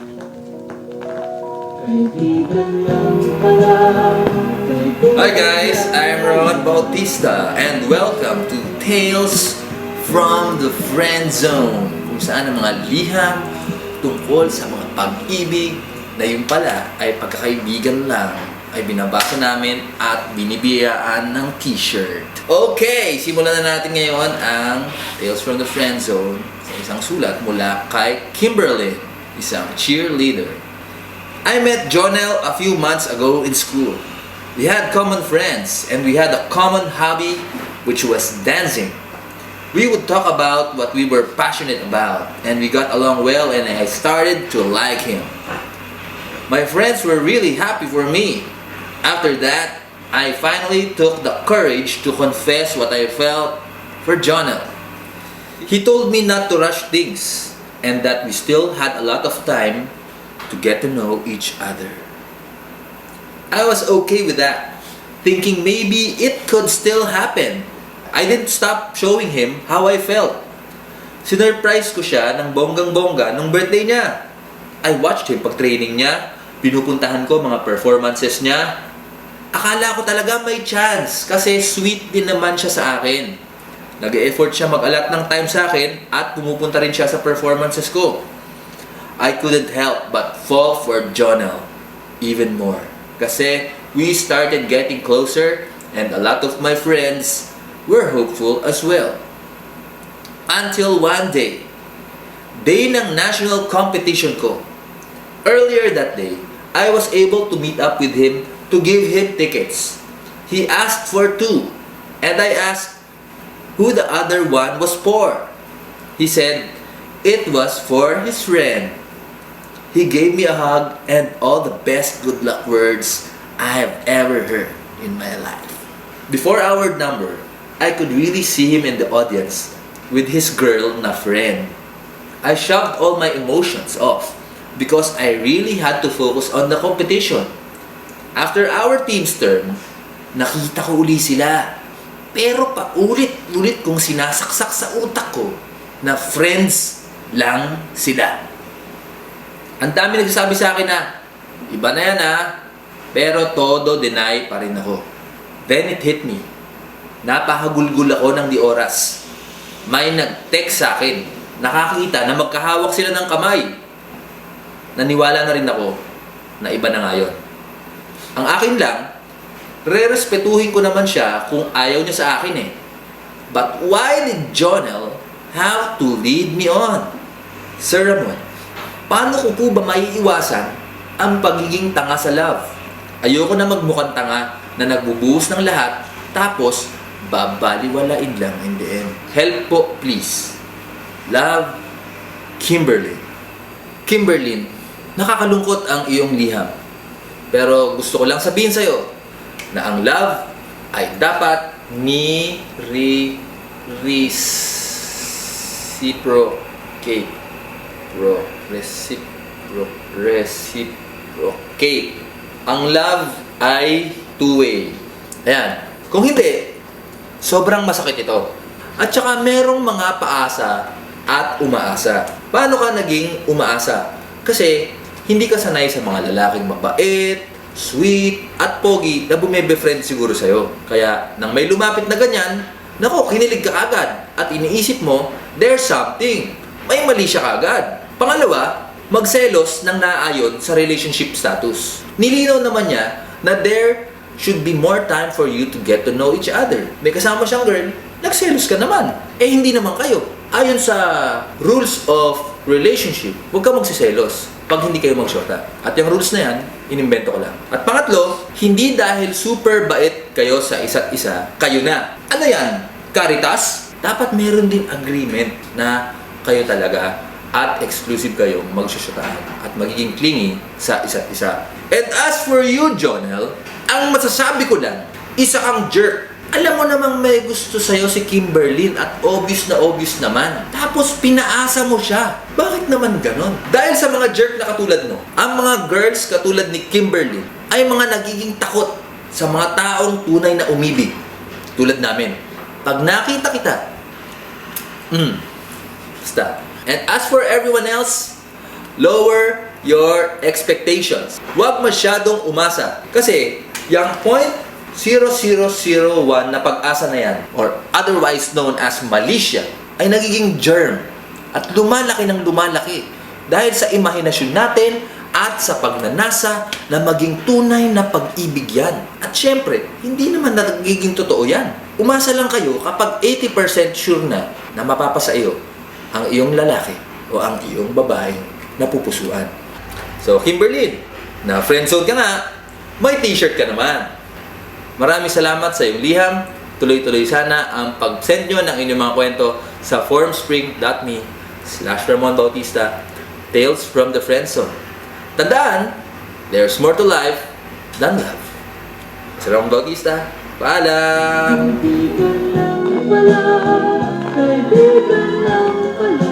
Hi guys, I'm Ron Bautista and welcome to Tales from the Friend Zone, kung saan ang mga liham tungkol sa mga pag-ibig na yun pala ay pagkakaibigan lang ay binabasa namin at binibiyaan ng t-shirt. Okay, simulan na natin ngayon ang Tales from the Friend Zone sa isang sulat mula kay Kimberly, isang cheerleader. I met Jonel a few months ago in school. We had common friends and we had a common hobby, which was dancing. We would talk about what we were passionate about and we got along well and I started to like him. My friends were really happy for me. After that, I finally took the courage to confess what I felt for Jonel. He told me not to rush things and that we still had a lot of time to get to know each other. I was okay with that, thinking maybe it could still happen. I didn't stop showing him how I felt. Sinurprise ko siya ng bonggang-bongga nung birthday niya. I watched him pag-training niya, pinupuntahan ko mga performances niya. Akala ko talaga may chance kasi sweet din naman siya sa akin. Nag-e-effort siya mag-alat ng time sa akin at pumupunta rin siya sa performances ko. I couldn't help but fall for Jonel even more. Kasi we started getting closer and a lot of my friends were hopeful as well. Until one day ng national competition ko. Earlier that day, I was able to meet up with him to give him tickets. He asked for 2 and I asked who the other one was for. He said it was for his friend. He gave me a hug and all the best good luck words I have ever heard in my life. Before our number, I could really see him in the audience with his girl na friend. I shoved all my emotions off because I really had to focus on the competition. After our team's turn, nakita ko uli sila. Pero paulit-ulit kong sinasaksak sa utak ko na friends lang sila. Ang dami nagsasabi sa akin na, iba na yan pero todo deny pa rin ako. Then it hit me. Napahagulgul ako ng di oras. May nag-text sa akin. Nakakita na magkahawak sila ng kamay. Naniwala na rin ako na iba na nga yun. Ang akin lang, re-respetuhin ko naman siya kung ayaw niya sa akin eh. But why did Jonel have to lead me on? Sir Ramon, paano ko po ba maiiwasan ang pagiging tanga sa love? Ayoko na magmukhang tanga na nagbubuhos ng lahat tapos babaliwalain lang in the end. Help po please. Love, Kimberly. Kimberly, nakakalungkot ang iyong liham. Pero gusto ko lang sabihin sa'yo na ang love ay dapat reciprocate. Reciprocate. Ang love ay two-way. Ayan. Kung hindi, sobrang masakit ito. At saka merong mga paasa at umaasa. Paano ka naging umaasa? Kasi hindi ka sanay sa mga lalaking mabait, sweet, at pogi na bumebe-friend siguro sa'yo. Kaya, nang may lumapit na ganyan, nako, kinilig ka agad. At iniisip mo, there's something. May mali siya agad. Pangalawa, magselos ng naayon sa relationship status. Nilinaw naman niya na there should be more time for you to get to know each other. May kasama siyang girl, nagselos ka naman. Eh, hindi naman kayo. Ayon sa rules of relationship, huwag ka magsiselos pag hindi kayo magsyota. At yung rules na yan, inimbento ko lang. At pangatlo, hindi dahil super bait kayo sa isa't isa, kayo na. Ano yan? Caritas? Dapat meron din agreement na kayo talaga at exclusive kayong magsosyotahan at magiging clingy sa isa't isa. And as for you, Jonel, ang masasabi ko lang, isa kang jerk. Alam mo namang may gusto sa'yo si Kimberly at obvious naman. Tapos pinaasa mo siya. Bakit naman ganon? Dahil sa mga jerk na katulad mo, ang mga girls katulad ni Kimberly ay mga nagiging takot sa mga taong tunay na umibig. Tulad namin. Pag nakita kita, basta. And as for everyone else, Lower your expectations. Huwag masyadong umasa. Kasi, yung 0.0001 na pag-asa na yan, or otherwise known as malisya, ay nagiging germ at lumalaki ng lumalaki dahil sa imahinasyon natin at sa pagnanasa na maging tunay na pag-ibig yan. At syempre, hindi naman nagiging totoo yan. Umasa lang kayo kapag 80% sure na mapapasa iyo ang iyong lalaki o ang iyong babaeng napupusuan. So, Kimberly, na friendzone ka nga, may t-shirt ka naman. Maraming salamat sa iyong liham. Tuloy-tuloy sana ang pag-send nyo ng inyong mga kwento sa formspring.me/Ramon Bautista, Tales from the Friendzone. Tandaan, there's more to life than love. Si Ramon Bautista, paalam! Kaibigan lang pala, kaibigan lang pala.